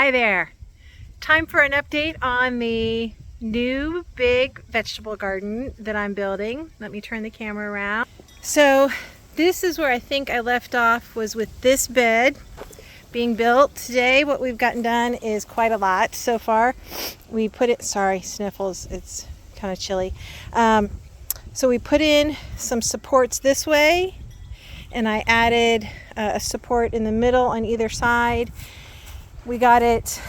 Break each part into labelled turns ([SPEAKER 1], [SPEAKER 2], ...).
[SPEAKER 1] Hi there. Time for an update on the new big vegetable garden that I'm building. Let me turn the camera around. So this is where I think I left off, was with this bed being built. Today what we've gotten done is quite a lot so far. We put it, sorry, sniffles, it's kind of chilly. So we put in some supports this way, and I added a support in the middle on either side. We got it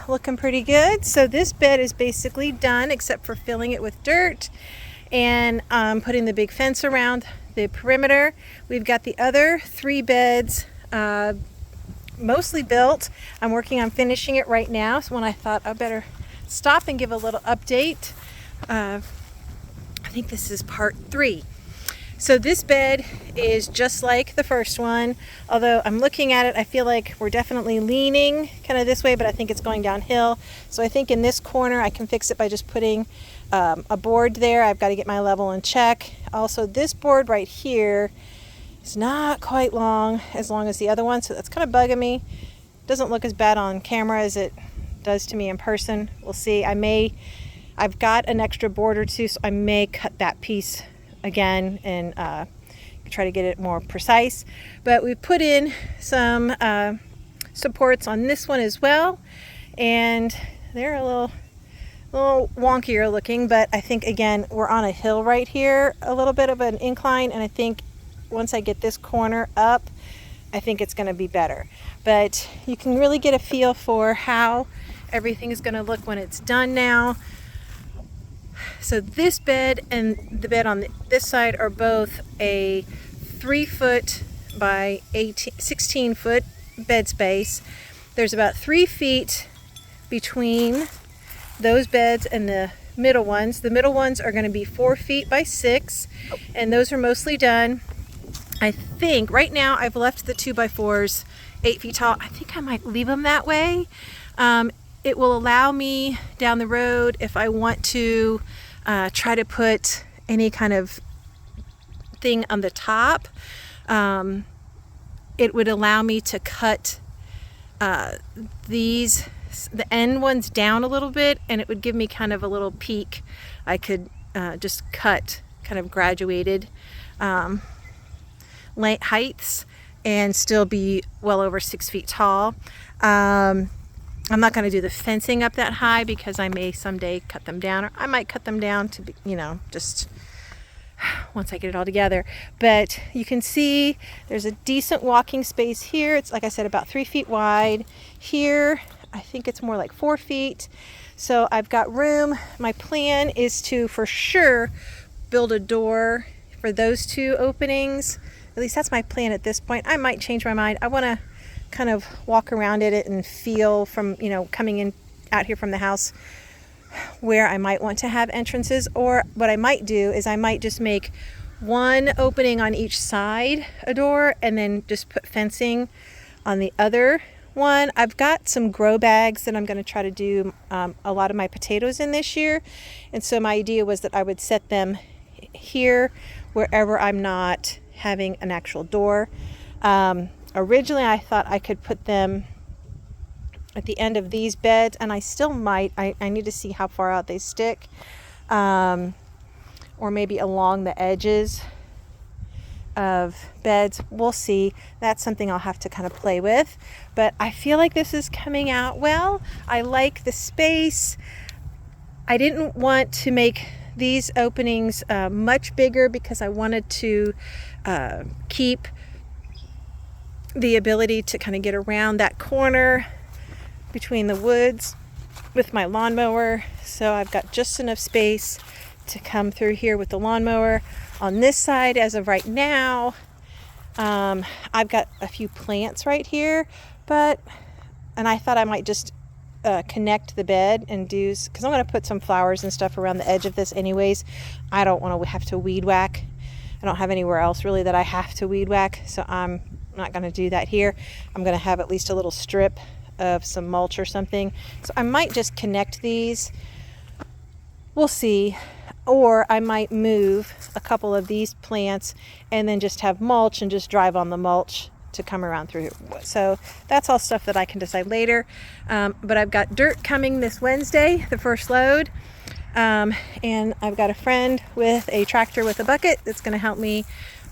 [SPEAKER 1] looking pretty good. So this bed is basically done except for filling it with dirt and putting the big fence around the perimeter. We've got the other 3 beds mostly built. I'm working on finishing it right now. So when I thought I better stop and give a little update. I think this is part 3. So this bed is just like the first one, although I'm looking at it, I feel like we're definitely leaning kind of this way, but I think it's going downhill. So I think in this corner I can fix it by just putting a board there. I've got to get my level in check. Also, this board right here is not quite as long as the other one, so that's kind of bugging me. Doesn't look as bad on camera as it does to me in person. We'll see. I've got an extra board or two, so I may cut that piece again and try to get it more precise. But we put in some supports on this one as well, and they're a little wonkier looking, but I think again we're on a hill right here, a little bit of an incline, and I think once I get this corner up, I think it's going to be better. But you can really get a feel for how everything is going to look when it's done now. So this bed and the bed on this side are both a 3-foot by 16-foot bed space. There's about 3 feet between those beds and the middle ones. The middle ones are going to be 4 feet by 6, and those are mostly done. I think right now I've left the 2x4s 8 feet tall. I think I might leave them that way. It will allow me down the road, if I want to try to put any kind of thing on the top, it would allow me to cut the end ones down a little bit, and it would give me kind of a little peak. I could just cut kind of graduated heights and still be well over 6 feet tall. I'm not going to do the fencing up that high because I may someday cut them down, or I might cut them down to be, just once I get it all together. But you can see there's a decent walking space here. It's, like I said, about 3 feet wide. Here, I think it's more like 4 feet. So I've got room. My plan is to, for sure, build a door for those 2 openings. At least that's my plan at this point. I might change my mind. I want to kind of walk around it and feel from, coming in out here from the house where I might want to have entrances. Or what I might do is I might just make one opening on each side, a door, and then just put fencing on the other one. I've got some grow bags that I'm going to try to do a lot of my potatoes in this year, and so my idea was that I would set them here wherever I'm not having an actual door. Originally, I thought I could put them at the end of these beds, and I still might. I need to see how far out they stick, or maybe along the edges of beds. We'll see. That's something I'll have to kind of play with, but I feel like this is coming out well. I like the space. I didn't want to make these openings much bigger because I wanted to keep the ability to kind of get around that corner between the woods with my lawnmower. So I've got just enough space to come through here with the lawnmower. On this side, as of right now, I've got a few plants right here, and I thought I might just connect the bed and because I'm going to put some flowers and stuff around the edge of this anyways. I don't want to have to weed whack. I don't have anywhere else really that I have to weed whack, so I'm not going to do that here. I'm going to have at least a little strip of some mulch or something. So I might just connect these. We'll see. Or I might move a couple of these plants and then just have mulch and just drive on the mulch to come around through. So that's all stuff that I can decide later. But I've got dirt coming this Wednesday, the first load. And I've got a friend with a tractor with a bucket that's going to help me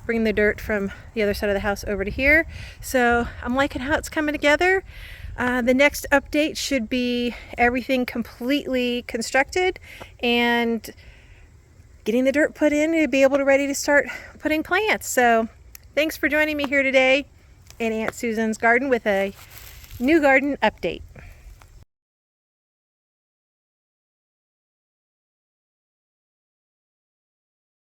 [SPEAKER 1] bring the dirt from the other side of the house over to here. So I'm liking how it's coming together. The next update should be everything completely constructed and getting the dirt put in to be able to ready to start putting plants. So thanks for joining me here today in Aunt Susan's garden with a new garden update.